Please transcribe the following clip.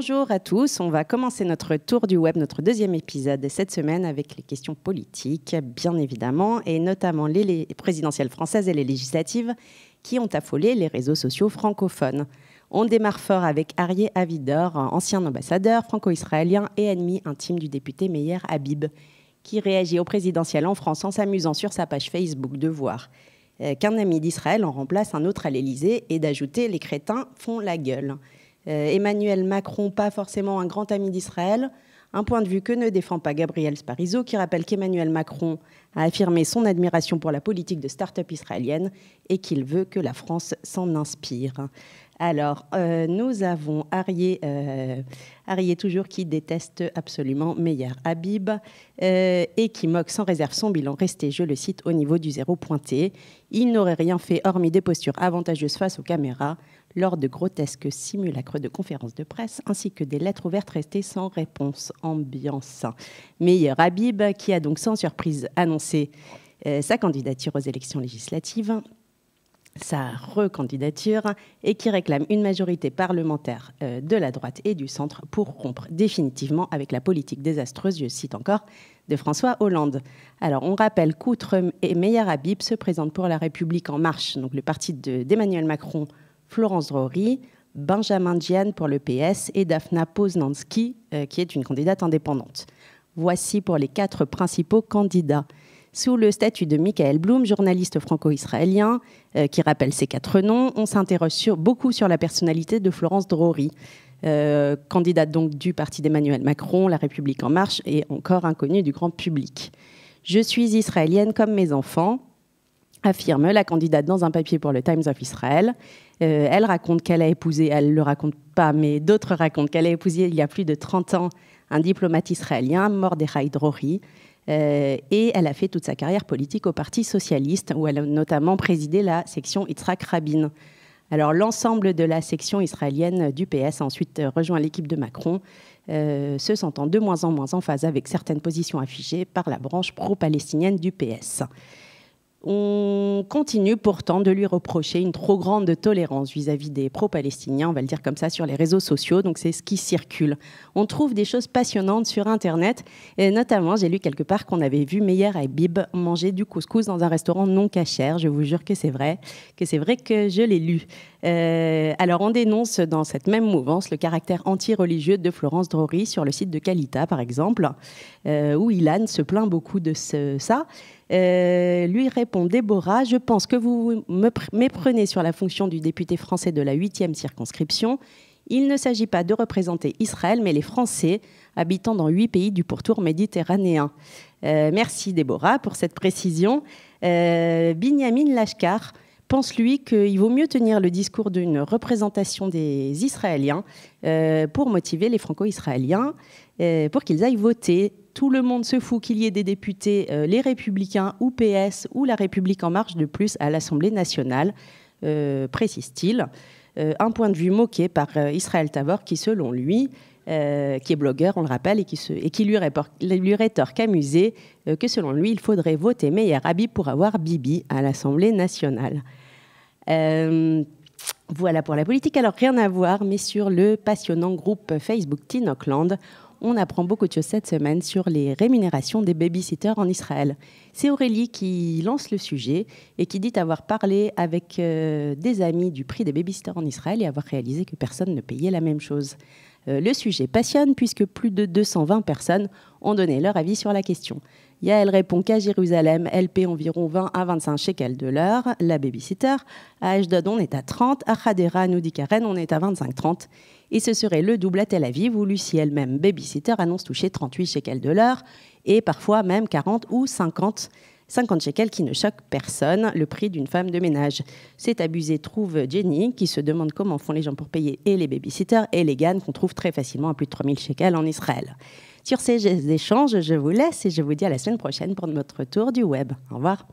Bonjour à tous, on va commencer notre tour du web, notre deuxième épisode de cette semaine avec les questions politiques, bien évidemment, et notamment les présidentielles françaises et les législatives qui ont affolé les réseaux sociaux francophones. On démarre fort avec Arié Avidor, ancien ambassadeur franco-israélien et ennemi intime du député Meyer Habib, qui réagit au présidentiel en France en s'amusant sur sa page Facebook de voir qu'un ami d'Israël en remplace un autre à l'Élysée et d'ajouter « les crétins font la gueule ». Emmanuel Macron, pas forcément un grand ami d'Israël, un point de vue que ne défend pas Gabriel Sparizo, qui rappelle qu'Emmanuel Macron a affirmé son admiration pour la politique de start-up israélienne et qu'il veut que la France s'en inspire. Alors, nous avons Arié toujours, qui déteste absolument Meyer Habib et qui moque sans réserve son bilan resté, je le cite, au niveau du zéro pointé. Il n'aurait rien fait hormis des postures avantageuses face aux caméras lors de grotesques simulacres de conférences de presse ainsi que des lettres ouvertes restées sans réponse. Ambiance. Meyer Habib, qui a donc sans surprise annoncé sa candidature aux élections législatives, sa recandidature, et qui réclame une majorité parlementaire de la droite et du centre pour rompre définitivement avec la politique désastreuse, je cite encore, de François Hollande. Alors, on rappelle qu'outre Meyer Habib se présente pour La République En Marche, donc le parti d'Emmanuel Macron, Florence Drori, Benjamin Diane pour le PS et Daphna Poznański, qui est une candidate indépendante. Voici pour les 4 principaux candidats. Sous le statut de Michael Blum, journaliste franco-israélien, qui rappelle ces 4 noms, on s'interroge beaucoup sur la personnalité de Florence Drori, candidate donc du parti d'Emmanuel Macron, La République En Marche, et encore inconnue du grand public. « Je suis israélienne comme mes enfants », affirme la candidate dans un papier pour le Times of Israel. Elle raconte qu'elle a épousé, elle ne le raconte pas, mais d'autres racontent qu'elle a épousé il y a plus de 30 ans un diplomate israélien, Mordechai Drori, et elle a fait toute sa carrière politique au Parti socialiste, où elle a notamment présidé la section Yitzhak Rabin. Alors, l'ensemble de la section israélienne du PS a ensuite rejoint l'équipe de Macron, se sentant de moins en moins en phase avec certaines positions affichées par la branche pro-palestinienne du PS. On continue pourtant de lui reprocher une trop grande tolérance vis-à-vis des pro-palestiniens, on va le dire comme ça, sur les réseaux sociaux. Donc c'est ce qui circule. On trouve des choses passionnantes sur Internet. Et notamment, j'ai lu quelque part qu'on avait vu Meyer Habib manger du couscous dans un restaurant non cachère. Je vous jure que c'est vrai que je l'ai lu. Alors on dénonce dans cette même mouvance le caractère anti-religieux de Florence Drori sur le site de Kalita, par exemple, où Ilan se plaint beaucoup de ça. Lui répond Déborah, je pense que vous me méprenez sur la fonction du député français de la 8e circonscription. Il ne s'agit pas de représenter Israël, mais les Français habitant dans 8 pays du pourtour méditerranéen. Merci Déborah pour cette précision. Binyamin Lashkar pense, lui, qu'il vaut mieux tenir le discours d'une représentation des Israéliens pour motiver les Franco-Israéliens, pour qu'ils aillent voter. Tout le monde se fout qu'il y ait des députés, les Républicains ou PS ou La République En Marche de plus à l'Assemblée nationale, précise-t-il. Un point de vue moqué par Israël Tavor qui, selon lui, qui est blogueur, on le rappelle, et qui lui rétorque amusé que, selon lui, il faudrait voter Meyer Habib pour avoir Bibi à l'Assemblée nationale. Voilà pour la politique. Alors, rien à voir, mais sur le passionnant groupe Facebook Teen Auckland, on apprend beaucoup de choses cette semaine sur les rémunérations des babysitters en Israël. C'est Aurélie qui lance le sujet et qui dit avoir parlé avec des amis du prix des babysitters en Israël et avoir réalisé que personne ne payait la même chose. Le sujet passionne puisque plus de 220 personnes ont donné leur avis sur la question. Yael répond qu'à Jérusalem, elle paie environ 20 à 25 shekels de l'heure, la babysitter. À Ashdod, on est à 30. À Hadera, nous dit Karen, on est à 25-30. Et ce serait le double à Tel Aviv, où Lucie elle-même, babysitter, annonce toucher 38 shekels de l'heure, et parfois même 40 ou 50 shekels qui ne choquent personne, le prix d'une femme de ménage. C'est abusé, trouve Jenny, qui se demande comment font les gens pour payer et les babysitters et les GAN, qu'on trouve très facilement à plus de 3000 shekels en Israël. Sur ces échanges, je vous laisse et je vous dis à la semaine prochaine pour notre tour du web. Au revoir.